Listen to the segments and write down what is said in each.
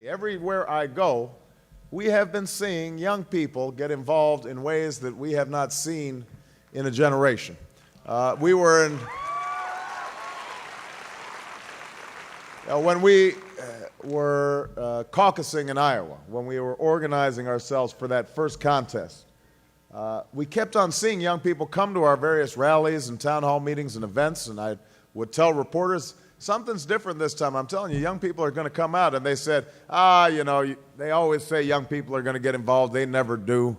Everywhere I go, we have been seeing young people get involved in ways that we have not seen in a generation. We were in, when we were caucusing in Iowa, when we were organizing ourselves for that first contest, we kept on seeing young people come to our various rallies and town hall meetings and events, and I would tell reporters, something's different this time. I'm telling you, young people are going to come out. And they said, they always say young people are going to get involved. They never do.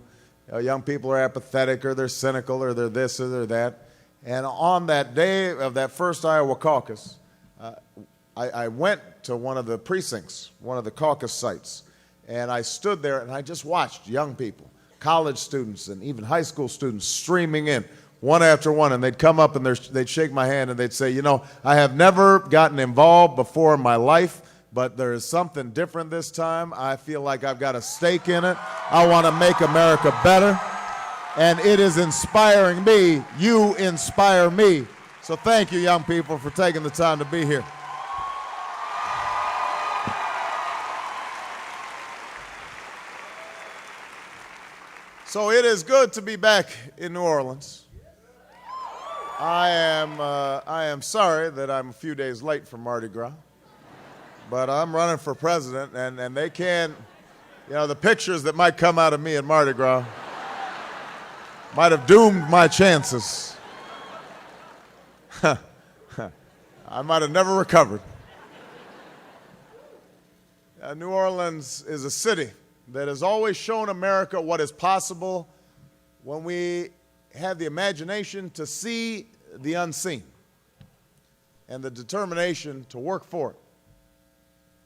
Young people are apathetic, or they're cynical, or they're this, or they're that. And on that day of that first Iowa caucus, I went to one of the precincts, one of the caucus sites, and I stood there and I just watched young people, college students and even high school students streaming in, one after one, and they'd come up and they'd shake my hand and they'd say, I have never gotten involved before in my life, but there is something different this time. I feel like I've got a stake in it. I want to make America better, and it is inspiring me. You inspire me. So thank you, young people, for taking the time to be here. So it is good to be back in New Orleans. I am sorry that I'm a few days late for Mardi Gras, but I'm running for president, and they can't, the pictures that might come out of me at Mardi Gras might have doomed my chances. I might have never recovered. New Orleans is a city that has always shown America what is possible when we have the imagination to see the unseen and the determination to work for it.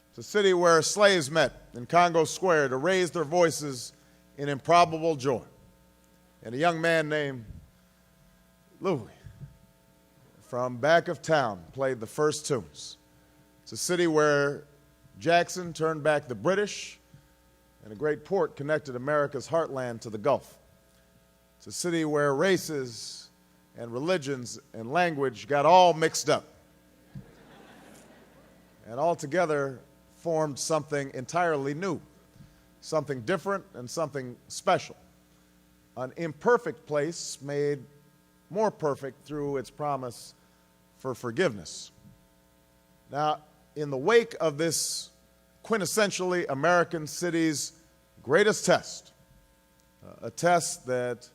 It's a city where slaves met in Congo Square to raise their voices in improbable joy. And a young man named Louis from back of town played the first tunes. It's a city where Jackson turned back the British, and a great port connected America's heartland to the Gulf. It's a city where races and religions and language got all mixed up and all together formed something entirely new, something different and something special. An imperfect place made more perfect through its promise for forgiveness. Now, in the wake of this quintessentially American city's greatest test, a test that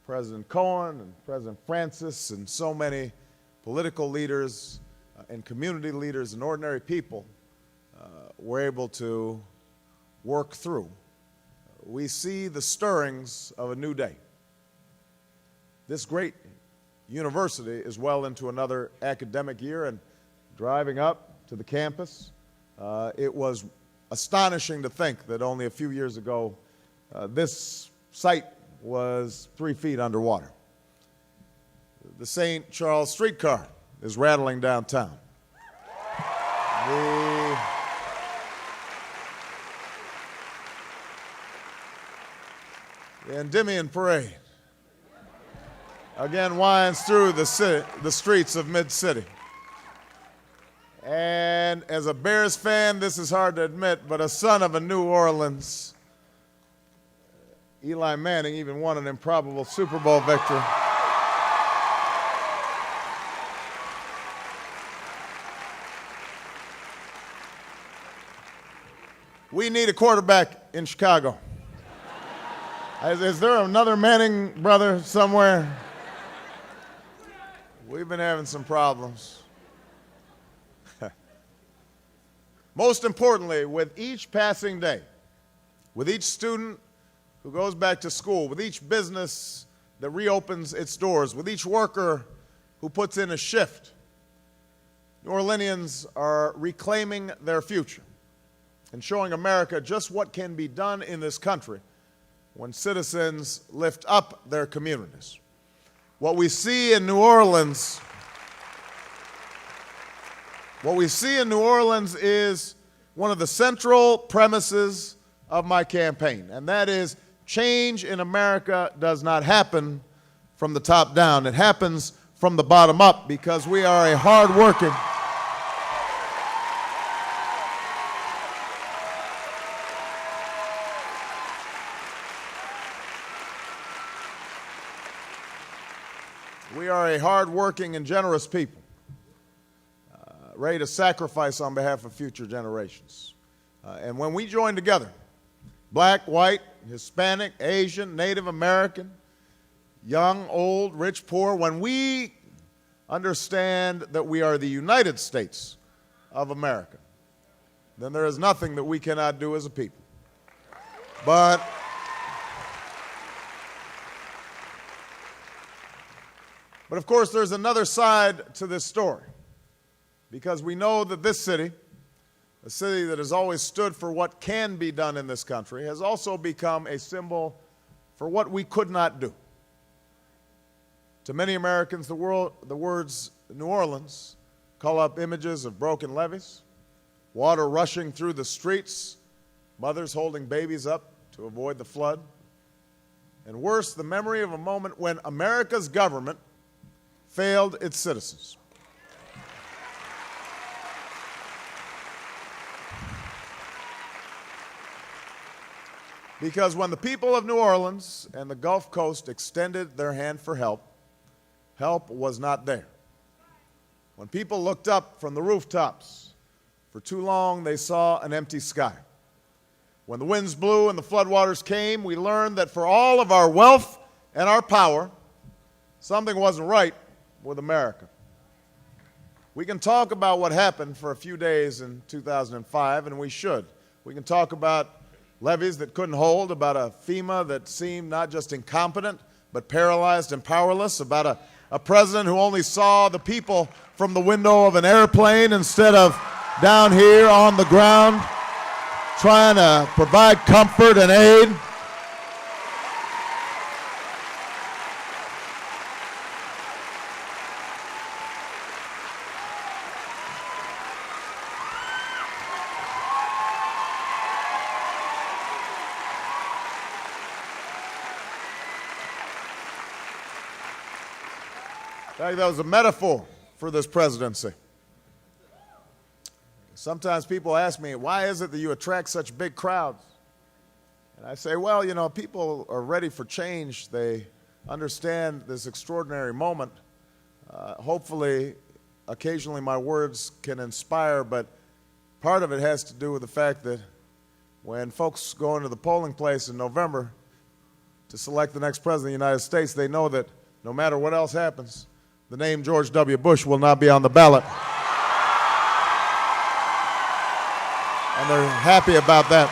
President Cohen and President Francis and so many political leaders and community leaders and ordinary people were able to work through, we see the stirrings of a new day. This great university is well into another academic year, and driving up to the campus, it was astonishing to think that only a few years ago this site was 3 feet underwater. The St. Charles streetcar is rattling downtown. The Endymion Parade again winds through the streets of Mid-City. And as a Bears fan, this is hard to admit, but a son of a New Orleans, Eli Manning even won an improbable Super Bowl victory. We need a quarterback in Chicago. Is there another Manning brother somewhere? We've been having some problems. Most importantly, with each passing day, with each student who goes back to school, with each business that reopens its doors, with each worker who puts in a shift, New Orleanians are reclaiming their future and showing America just what can be done in this country when citizens lift up their communities. What we see in New Orleans is one of the central premises of my campaign, and that is change in America does not happen from the top down. It happens from the bottom up, because we are a hard-working, We are a hard-working and generous people, ready to sacrifice on behalf of future generations. And when we join together, black, white, Hispanic, Asian, Native American, young, old, rich, poor, when we understand that we are the United States of America, then there is nothing that we cannot do as a people. But of course, there's another side to this story, because we know that this city, a city that has always stood for what can be done in this country, has also become a symbol for what we could not do. To many Americans, the words New Orleans call up images of broken levees, water rushing through the streets, mothers holding babies up to avoid the flood, and worse, the memory of a moment when America's government failed its citizens. Because when the people of New Orleans and the Gulf Coast extended their hand for help, help was not there. When people looked up from the rooftops, for too long they saw an empty sky. When the winds blew and the floodwaters came, we learned that for all of our wealth and our power, something wasn't right with America. We can talk about what happened for a few days in 2005, and we should. We can talk about levees that couldn't hold, about a FEMA that seemed not just incompetent, but paralyzed and powerless, about a president who only saw the people from the window of an airplane instead of down here on the ground trying to provide comfort and aid. In fact, that was a metaphor for this presidency. Sometimes people ask me, why is it that you attract such big crowds? And I say, well, you know, people are ready for change. They understand this extraordinary moment. Hopefully, occasionally my words can inspire, but part of it has to do with the fact that when folks go into the polling place in November to select the next president of the United States, they know that no matter what else happens, the name George W. Bush will not be on the ballot. And they're happy about that.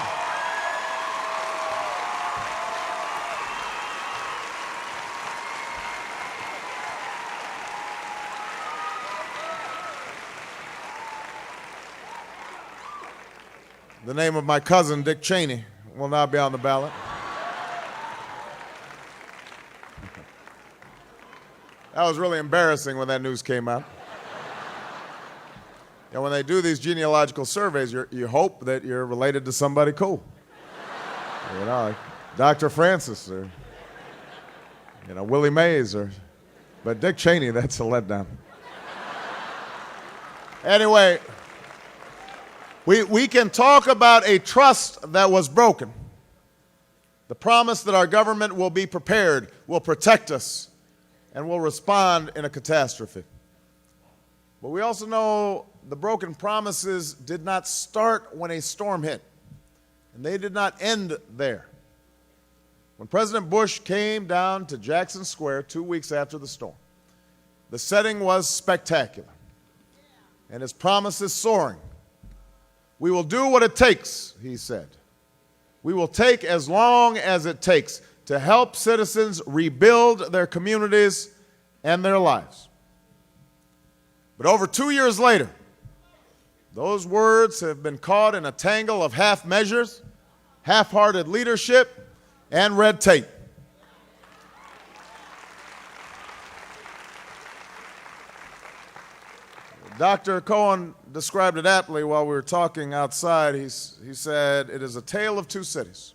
The name of my cousin, Dick Cheney, will not be on the ballot. That was really embarrassing when that news came out. And when they do these genealogical surveys, you hope that you're related to somebody cool. You know, like Dr. Francis or, you know, Willie Mays but Dick Cheney, that's a letdown. Anyway, we can talk about a trust that was broken. The promise that our government will be prepared, will protect us, and will respond in a catastrophe. But we also know the broken promises did not start when a storm hit, and they did not end there. When President Bush came down to Jackson Square 2 weeks after the storm, the setting was spectacular, and his promises soaring. We will do what it takes, he said. We will take as long as it takes to help citizens rebuild their communities and their lives. But over 2 years later, those words have been caught in a tangle of half measures, half-hearted leadership, and red tape. Dr. Cohen described it aptly while we were talking outside. He said, it is a tale of two cities.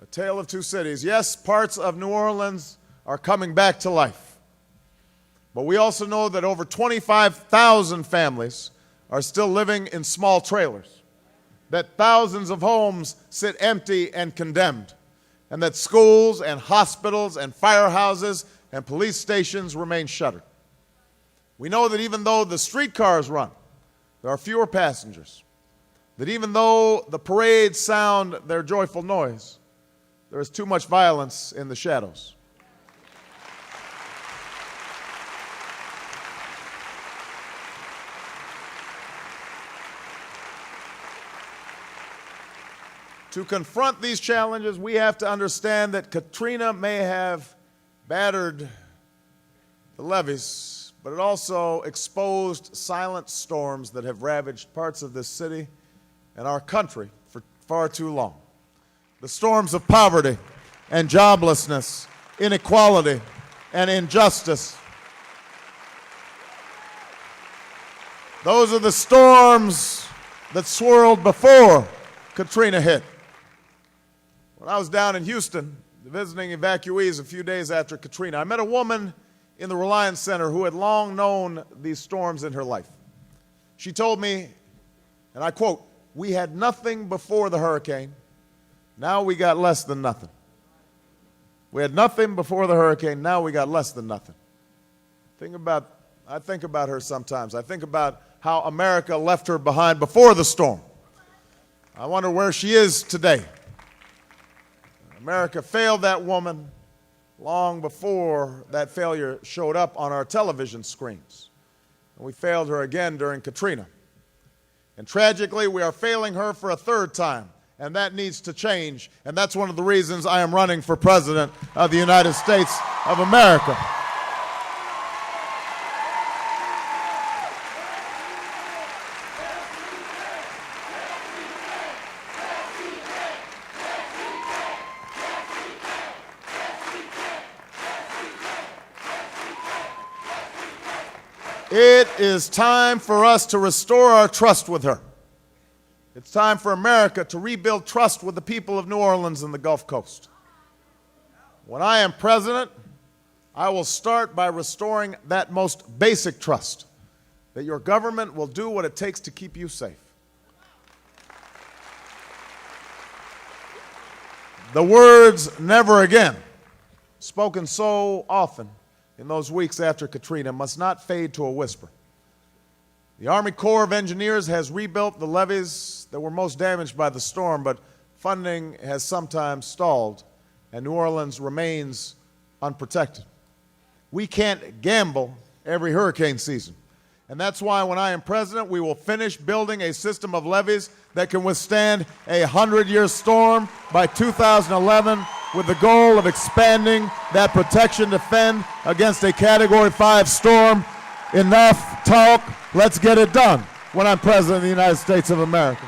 A tale of two cities. Yes, parts of New Orleans are coming back to life. But we also know that over 25,000 families are still living in small trailers, that thousands of homes sit empty and condemned, and that schools and hospitals and firehouses and police stations remain shuttered. We know that even though the streetcars run, there are fewer passengers. That even though the parades sound their joyful noise, there is too much violence in the shadows. To confront these challenges, we have to understand that Katrina may have battered the levees, but it also exposed silent storms that have ravaged parts of this city and our country for far too long. The storms of poverty and joblessness, inequality and injustice. Those are the storms that swirled before Katrina hit. When I was down in Houston visiting evacuees a few days after Katrina, I met a woman in the Reliance Center who had long known these storms in her life. She told me, and I quote, "We had nothing before the hurricane. Now we got less than nothing." We had nothing before the hurricane. Now we got less than nothing. I think about her sometimes. I think about how America left her behind before the storm. I wonder where she is today. America failed that woman long before that failure showed up on our television screens. And we failed her again during Katrina. And tragically, we are failing her for a third time, and that needs to change. And that's one of the reasons I am running for President of the United States of America. It is time for us to restore our trust with her. It's time for America to rebuild trust with the people of New Orleans and the Gulf Coast. When I am president, I will start by restoring that most basic trust, that your government will do what it takes to keep you safe. The words "never again," spoken so often in those weeks after Katrina, must not fade to a whisper. The Army Corps of Engineers has rebuilt the levees that were most damaged by the storm, but funding has sometimes stalled, and New Orleans remains unprotected. We can't gamble every hurricane season. And that's why when I am president, we will finish building a system of levees that can withstand a 100-year storm by 2011, with the goal of expanding that protection to fend against a Category 5 storm. Enough talk. Let's get it done when I'm president of the United States of America.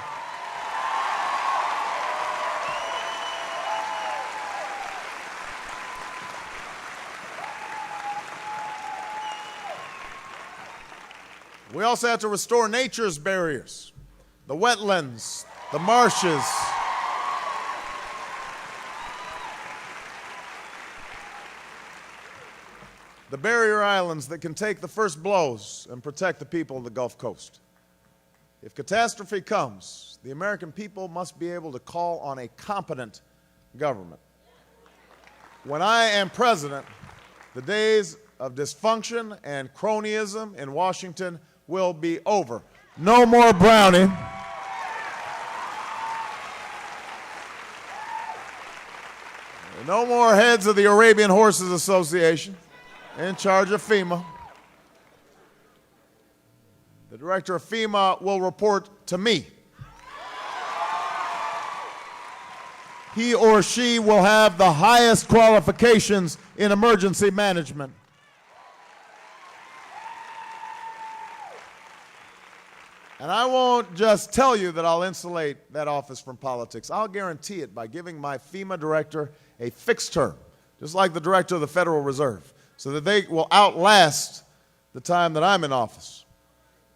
We also have to restore nature's barriers, the wetlands, the marshes, the barrier islands that can take the first blows and protect the people of the Gulf Coast. If catastrophe comes, the American people must be able to call on a competent government. When I am president, the days of dysfunction and cronyism in Washington will be over. No more Brownie. No more heads of the Arabian Horses Association in charge of FEMA. The director of FEMA will report to me. He or she will have the highest qualifications in emergency management. And I won't just tell you that I'll insulate that office from politics. I'll guarantee it by giving my FEMA director a fixed term, just like the director of the Federal Reserve, so that they will outlast the time that I'm in office.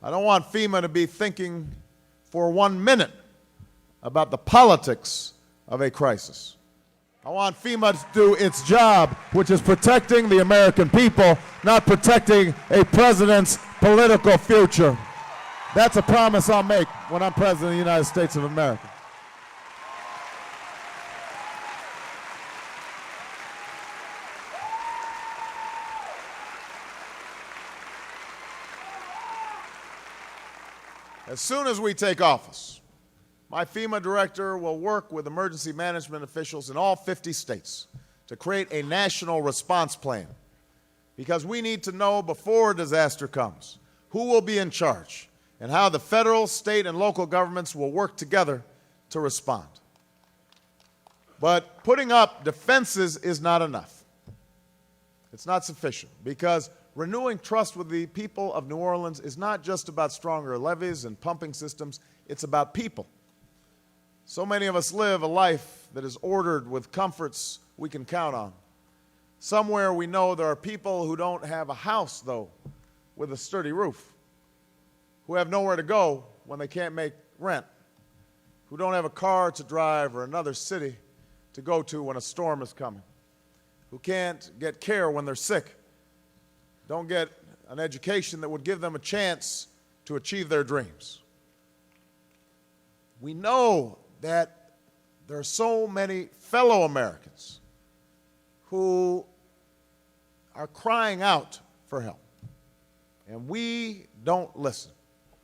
I don't want FEMA to be thinking for 1 minute about the politics of a crisis. I want FEMA to do its job, which is protecting the American people, not protecting a president's political future. That's a promise I'll make when I'm president of the United States of America. As soon as we take office, my FEMA director will work with emergency management officials in all 50 states to create a national response plan, because we need to know before a disaster comes who will be in charge and how the federal, state, and local governments will work together to respond. But putting up defenses is not enough. It's not sufficient, because renewing trust with the people of New Orleans is not just about stronger levees and pumping systems, it's about people. So many of us live a life that is ordered with comforts we can count on. Somewhere we know there are people who don't have a house, though, with a sturdy roof, who have nowhere to go when they can't make rent, who don't have a car to drive or another city to go to when a storm is coming, who can't get care when they're sick, don't get an education that would give them a chance to achieve their dreams. We know that there are so many fellow Americans who are crying out for help, and we don't listen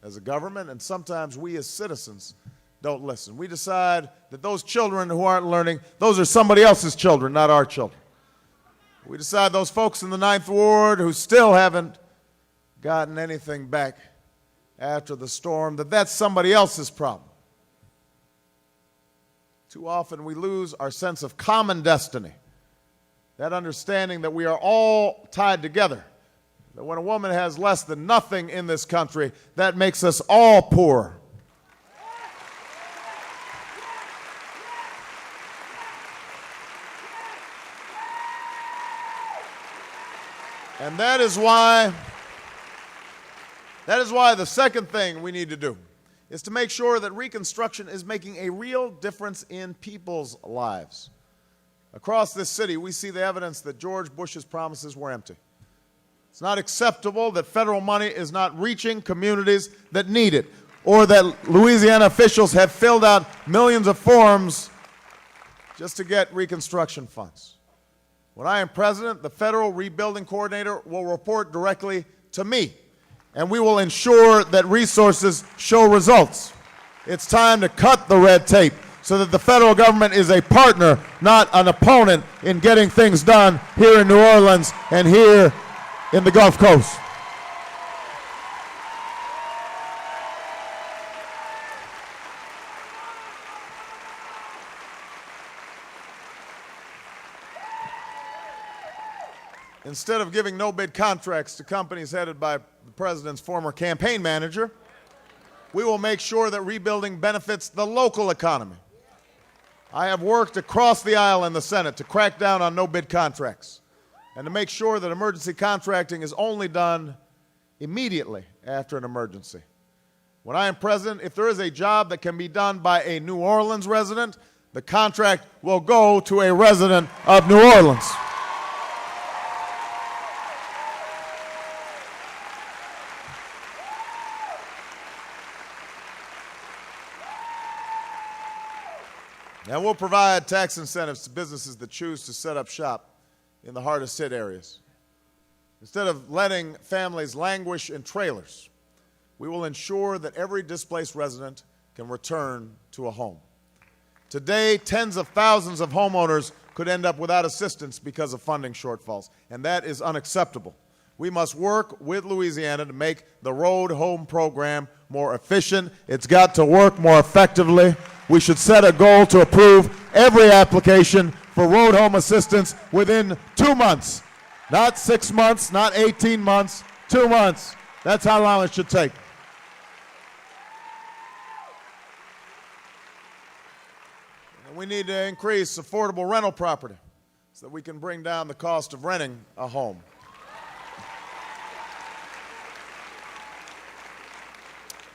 as a government, and sometimes we as citizens don't listen. We decide that those children who aren't learning, those are somebody else's children, not our children. We decide those folks in the Ninth Ward who still haven't gotten anything back after the storm, that that's somebody else's problem. Too often we lose our sense of common destiny, that understanding that we are all tied together, that when a woman has less than nothing in this country, that makes us all poor. And that is why the second thing we need to do is to make sure that Reconstruction is making a real difference in people's lives. Across this city, we see the evidence that George Bush's promises were empty. It's not acceptable that federal money is not reaching communities that need it, or that Louisiana officials have filled out millions of forms just to get Reconstruction funds. When I am president, the Federal Rebuilding Coordinator will report directly to me, and we will ensure that resources show results. It's time to cut the red tape so that the federal government is a partner, not an opponent, in getting things done here in New Orleans and here in the Gulf Coast. Instead of giving no-bid contracts to companies headed by the president's former campaign manager, we will make sure that rebuilding benefits the local economy. I have worked across the aisle in the Senate to crack down on no-bid contracts and to make sure that emergency contracting is only done immediately after an emergency. When I am president, if there is a job that can be done by a New Orleans resident, the contract will go to a resident of New Orleans. And we'll provide tax incentives to businesses that choose to set up shop in the hardest hit areas. Instead of letting families languish in trailers, we will ensure that every displaced resident can return to a home. Today, tens of thousands of homeowners could end up without assistance because of funding shortfalls, and that is unacceptable. We must work with Louisiana to make the Road Home program more efficient. It's got to work more effectively. We should set a goal to approve every application for road home assistance within 2 months. Not 6 months, not 18 months, 2 months. That's how long it should take. And we need to increase affordable rental property so that we can bring down the cost of renting a home.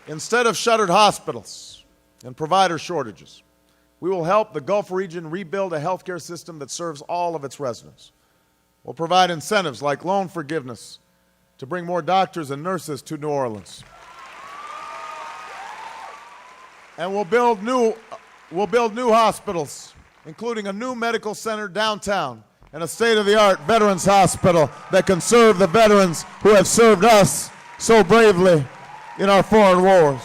Instead of shuttered hospitals and provider shortages, we will help the Gulf region rebuild a healthcare system that serves all of its residents. We'll provide incentives like loan forgiveness to bring more doctors and nurses to New Orleans. And we'll build new hospitals, including a new medical center downtown and a state-of-the-art veterans hospital that can serve the veterans who have served us so bravely in our foreign wars.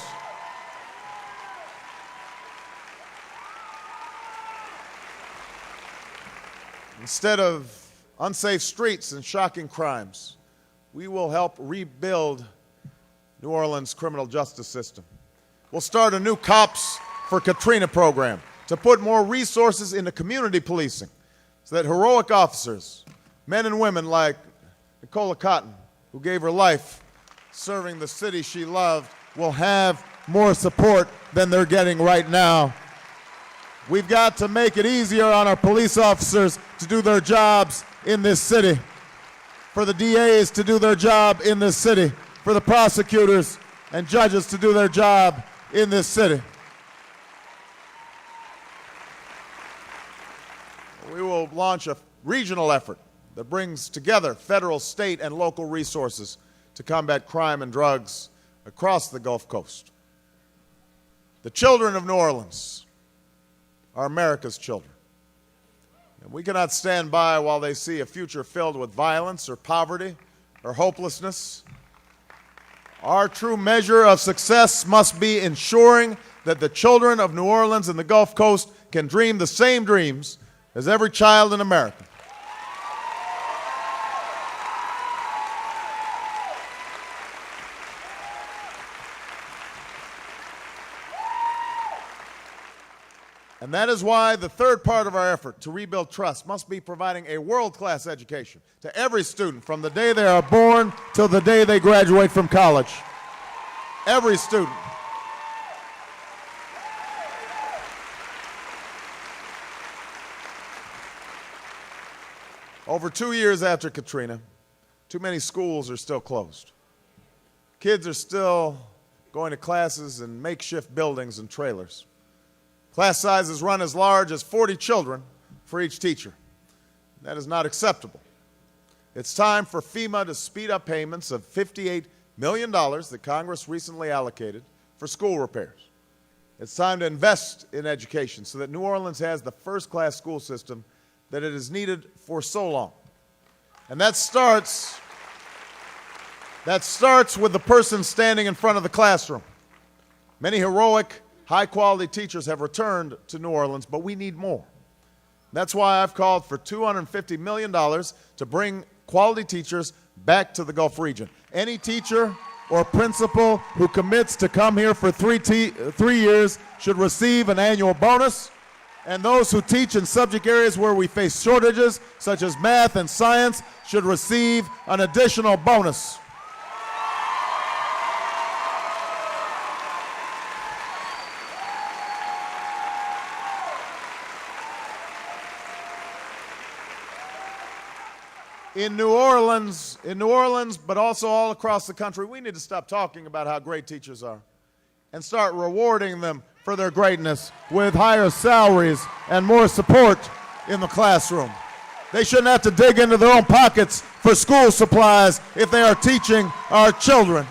Instead of unsafe streets and shocking crimes, we will help rebuild New Orleans' criminal justice system. We'll start a new Cops for Katrina program to put more resources into community policing so that heroic officers, men and women like Nicola Cotton, who gave her life serving the city she loved, will have more support than they're getting right now. We've got to make it easier on our police officers to do their jobs in this city, for the DAs to do their job in this city, for the prosecutors and judges to do their job in this city. We will launch a regional effort that brings together federal, state, and local resources to combat crime and drugs across the Gulf Coast. The children of New Orleans are America's children. And we cannot stand by while they see a future filled with violence or poverty or hopelessness. Our true measure of success must be ensuring that the children of New Orleans and the Gulf Coast can dream the same dreams as every child in America. And that is why the third part of our effort to rebuild trust must be providing a world-class education to every student from the day they are born till the day they graduate from college. Every student. Over 2 years after Katrina, too many schools are still closed. Kids are still going to classes in makeshift buildings and trailers. Class sizes run as large as 40 children for each teacher. That is not acceptable. It's time for FEMA to speed up payments of $58 million that Congress recently allocated for school repairs. It's time to invest in education so that New Orleans has the first-class school system that it has needed for so long. And that starts with the person standing in front of the classroom. Many heroic, high-quality teachers have returned to New Orleans, but we need more. That's why I've called for $250 million to bring quality teachers back to the Gulf region. Any teacher or principal who commits to come here for 3 years should receive an annual bonus, and those who teach in subject areas where we face shortages, such as math and science, should receive an additional bonus. In New Orleans, but also all across the country, we need to stop talking about how great teachers are and start rewarding them for their greatness with higher salaries and more support in the classroom. They shouldn't have to dig into their own pockets for school supplies if they are teaching our children.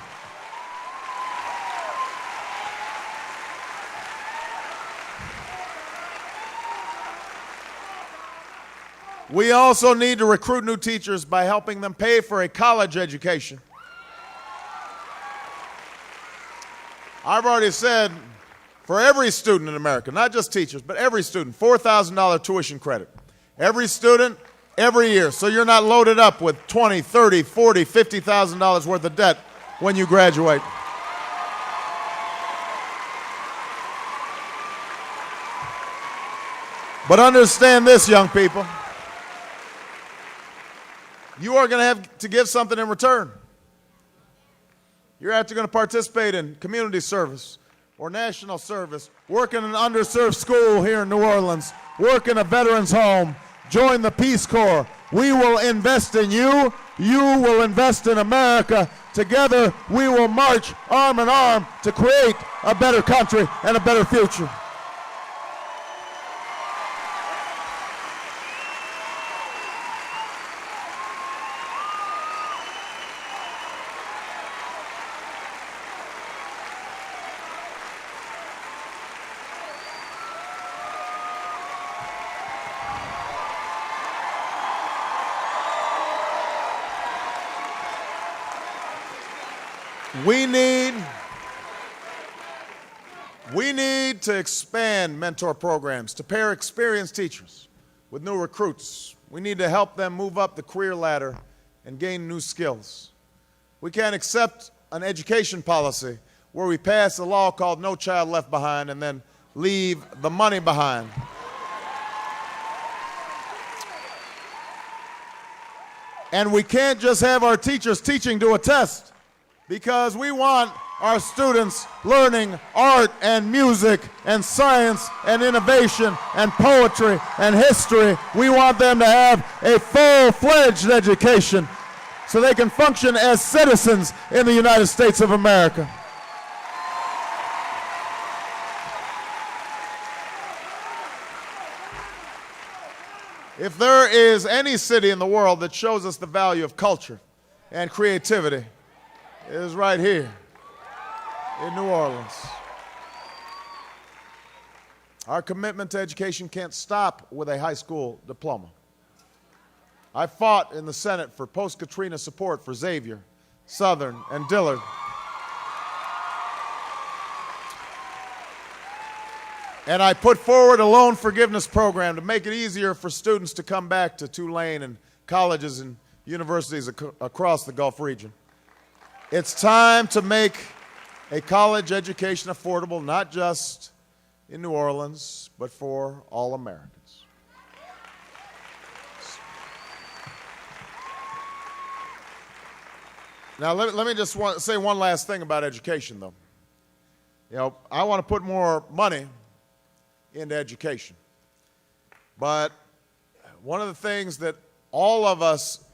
We also need to recruit new teachers by helping them pay for a college education. I've already said, for every student in America, not just teachers, but every student, $4,000 tuition credit. Every student, every year, so you're not loaded up with $20,000, $30,000, $40,000, $50,000 worth of debt when you graduate. But understand this, young people. You are going to have to give something in return. You're actually going to participate in community service or national service, work in an underserved school here in New Orleans, work in a veterans home, join the Peace Corps. We will invest in you. You will invest in America. Together, we will march arm in arm to create a better country and a better future. We need to expand mentor programs to pair experienced teachers with new recruits We need to help them move up the career ladder and gain new skills. We can't accept an education policy where we pass a law called No Child Left Behind and then leave the money behind. And we can't just have our teachers teaching to a test, because we want our students learning art and music and science and innovation and poetry and history. We want them to have a full-fledged education so they can function as citizens in the United States of America. If there is any city in the world that shows us the value of culture and creativity, it is right here in New Orleans. Our commitment to education can't stop with a high school diploma. I fought in the Senate for post-Katrina support for Xavier, Southern, and Dillard. And I put forward a loan forgiveness program to make it easier for students to come back to Tulane and colleges and universities across the Gulf region. It's time to make a college education affordable, not just in New Orleans, but for all Americans. Now, let me just say one last thing about education, though. You know, I want to put more money into education. But one of the things that all of us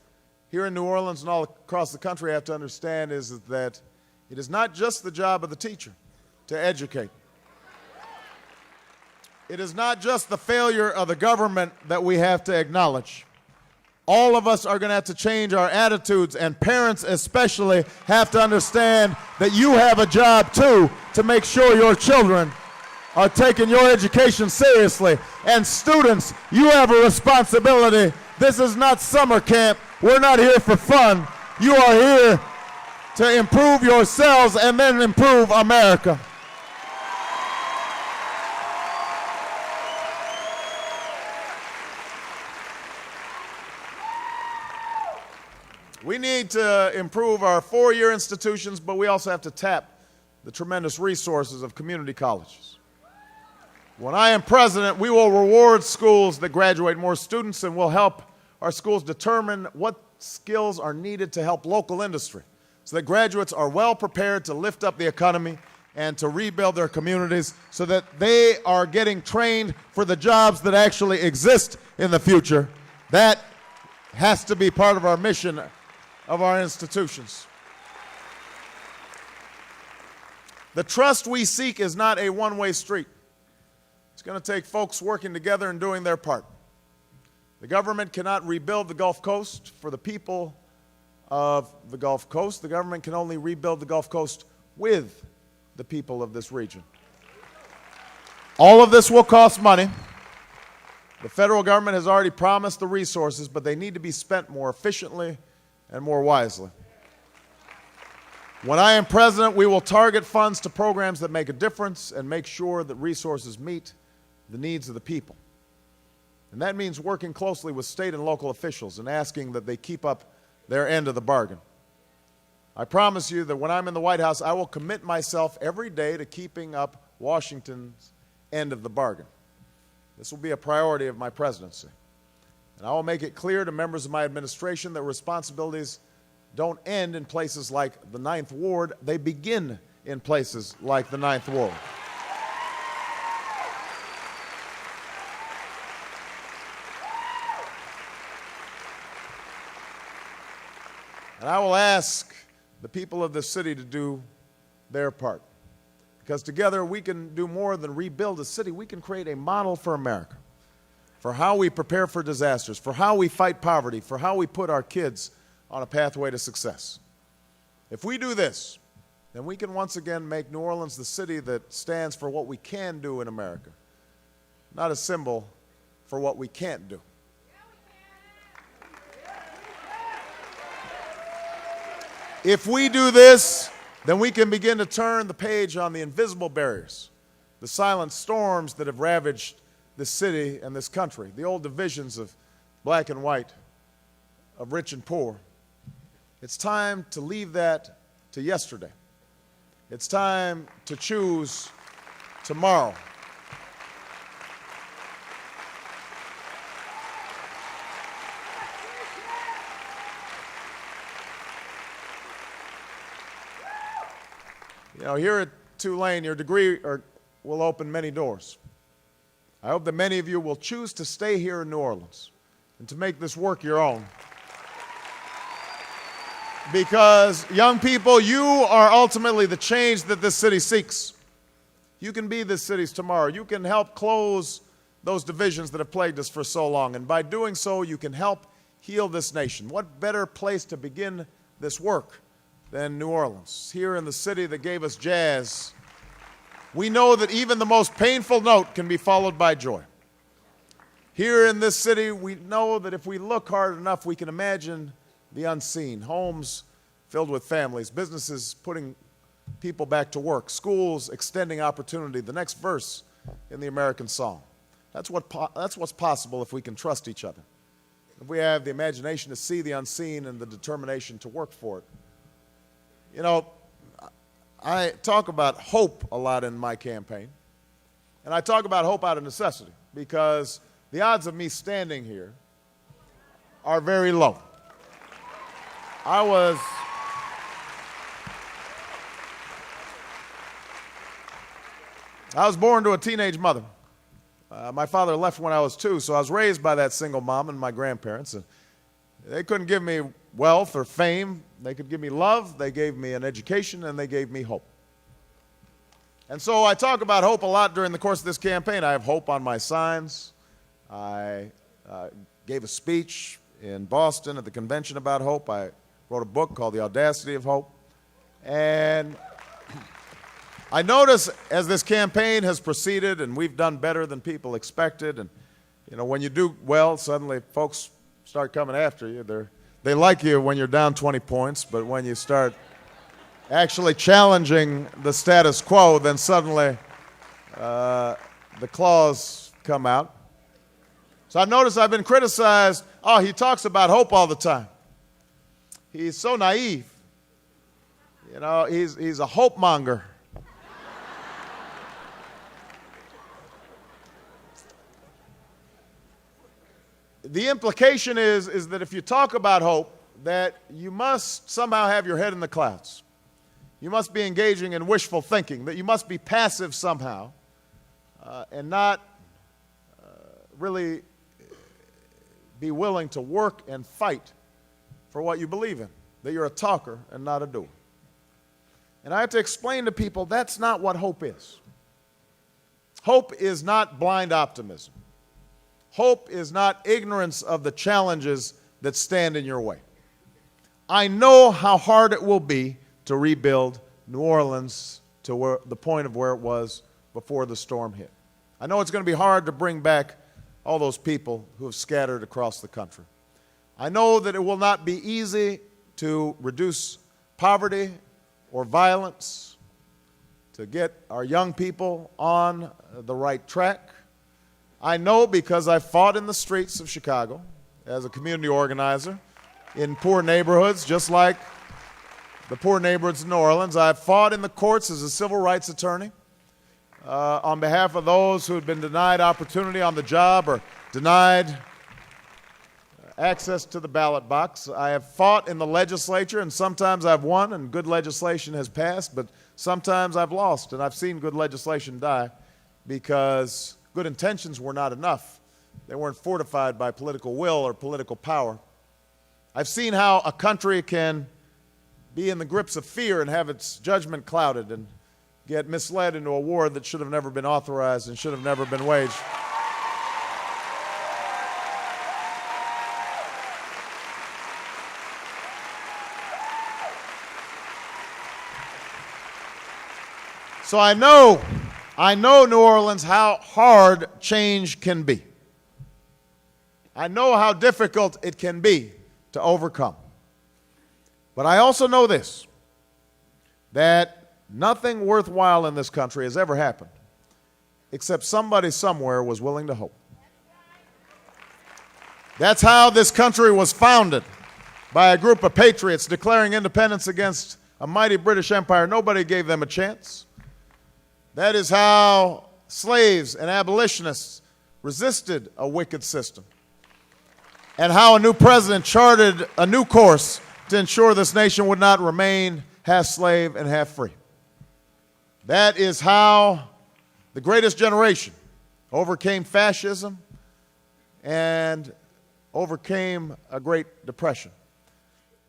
here in New Orleans and all across the country have to understand is that it is not just the job of the teacher to educate. It is not just the failure of the government that we have to acknowledge. All of us are going to have to change our attitudes, and parents especially have to understand that you have a job too to make sure your children are taking your education seriously. And students, you have a responsibility. This is not summer camp. We're not here for fun. You are here to improve yourselves and then improve America. We need to improve our four-year institutions, but we also have to tap the tremendous resources of community colleges. When I am president, we will reward schools that graduate more students, and we'll help our schools determine what skills are needed to help local industry so that graduates are well prepared to lift up the economy and to rebuild their communities so that they are getting trained for the jobs that actually exist in the future. That has to be part of our mission of our institutions. The trust we seek is not a one-way street. It's going to take folks working together and doing their part. The government cannot rebuild the Gulf Coast for the people of the Gulf Coast. The government can only rebuild the Gulf Coast with the people of this region. All of this will cost money. The federal government has already promised the resources, but they need to be spent more efficiently and more wisely. When I am president, we will target funds to programs that make a difference and make sure that resources meet the needs of the people. And that means working closely with state and local officials and asking that they keep up their end of the bargain. I promise you that when I'm in the White House, I will commit myself every day to keeping up Washington's end of the bargain. This will be a priority of my presidency. And I will make it clear to members of my administration that responsibilities don't end in places like the Ninth Ward. They begin in places like the Ninth Ward. And I will ask the people of this city to do their part. Because together we can do more than rebuild a city. We can create a model for America, for how we prepare for disasters, for how we fight poverty, for how we put our kids on a pathway to success. If we do this, then we can once again make New Orleans the city that stands for what we can do in America, not a symbol for what we can't do. If we do this, then we can begin to turn the page on the invisible barriers, the silent storms that have ravaged this city and this country, the old divisions of black and white, of rich and poor. It's time to leave that to yesterday. It's time to choose tomorrow. You know, here at Tulane, your degree will open many doors. I hope that many of you will choose to stay here in New Orleans and to make this work your own. Because, young people, you are ultimately the change that this city seeks. You can be this city's tomorrow. You can help close those divisions that have plagued us for so long. And by doing so, you can help heal this nation. What better place to begin this work than New Orleans? Here in the city that gave us jazz, we know that even the most painful note can be followed by joy. Here in this city, we know that if we look hard enough, we can imagine the unseen. Homes filled with families, businesses putting people back to work, schools extending opportunity, the next verse in the American song. That's what's possible if we can trust each other. If we have the imagination to see the unseen and the determination to work for it. You know, I talk about hope a lot in my campaign, and I talk about hope out of necessity because the odds of me standing here are very low. I was born to a teenage mother. My father left when I was 2, so I was raised by that single mom and my grandparents. And they couldn't give me wealth or fame. They could give me love, they gave me an education, and they gave me hope. And so I talk about hope a lot during the course of this campaign. I have hope on my signs. I gave a speech in Boston at the convention about hope. I wrote a book called The Audacity of Hope. And I notice as this campaign has proceeded and we've done better than people expected, and you know, when you do well, suddenly folks start coming after you. They like you when you're down 20 points, but when you start actually challenging the status quo, then suddenly the claws come out. So I've noticed I've been criticized. Oh, he talks about hope all the time. He's so naive. You know, he's a hope monger. The implication is that if you talk about hope, that you must somehow have your head in the clouds. You must be engaging in wishful thinking, that you must be passive somehow and not really be willing to work and fight for what you believe in, that you're a talker and not a doer. And I have to explain to people that's not what hope is. Hope is not blind optimism. Hope is not ignorance of the challenges that stand in your way. I know how hard it will be to rebuild New Orleans to the point of where it was before the storm hit. I know it's going to be hard to bring back all those people who have scattered across the country. I know that it will not be easy to reduce poverty or violence, to get our young people on the right track. I know because I fought in the streets of Chicago as a community organizer in poor neighborhoods, just like the poor neighborhoods in New Orleans. I've fought in the courts as a civil rights attorney on behalf of those who had been denied opportunity on the job or denied access to the ballot box. I have fought in the legislature, and sometimes I've won and good legislation has passed, but sometimes I've lost, and I've seen good legislation die because good intentions were not enough. They weren't fortified by political will or political power. I've seen how a country can be in the grips of fear and have its judgment clouded and get misled into a war that should have never been authorized and should have never been waged. So I know New Orleans, how hard change can be. I know how difficult it can be to overcome. But I also know this, that nothing worthwhile in this country has ever happened except somebody somewhere was willing to hope. That's how this country was founded, by a group of patriots declaring independence against a mighty British Empire. Nobody gave them a chance. That is how slaves and abolitionists resisted a wicked system, and how a new president charted a new course to ensure this nation would not remain half slave and half free. That is how the greatest generation overcame fascism and overcame a Great Depression.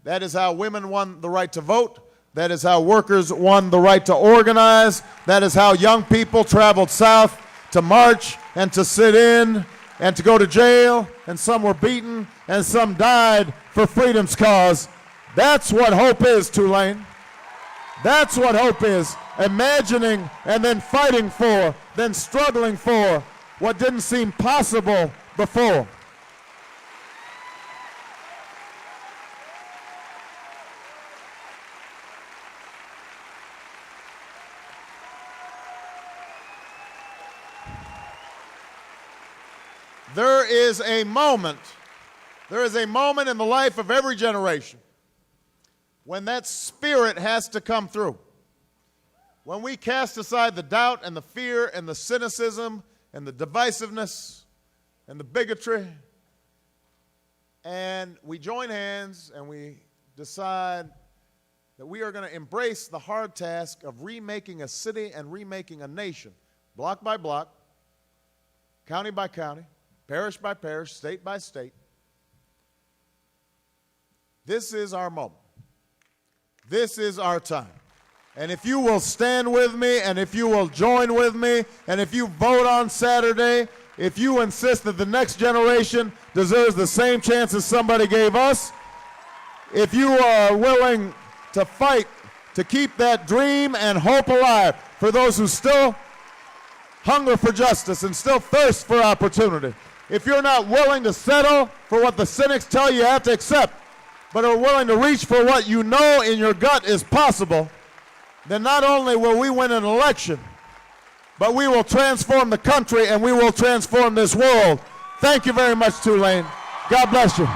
That is how women won the right to vote. That is how workers won the right to organize. That is how young people traveled south to march and to sit in and to go to jail, and some were beaten and some died for freedom's cause. That's what hope is, Tulane. That's what hope is. Imagining and then fighting for, then struggling for what didn't seem possible before. There is a moment in the life of every generation when that spirit has to come through. When we cast aside the doubt and the fear and the cynicism and the divisiveness and the bigotry, and we join hands and we decide that we are going to embrace the hard task of remaking a city and remaking a nation, block by block, county by county, parish by parish, state by state. This is our moment. This is our time. And if you will stand with me, and if you will join with me, and if you vote on Saturday, if you insist that the next generation deserves the same chance as somebody gave us, if you are willing to fight to keep that dream and hope alive for those who still hunger for justice and still thirst for opportunity, if you're not willing to settle for what the cynics tell you have to accept, but are willing to reach for what you know in your gut is possible, then not only will we win an election, but we will transform the country and we will transform this world. Thank you very much, Tulane. God bless you.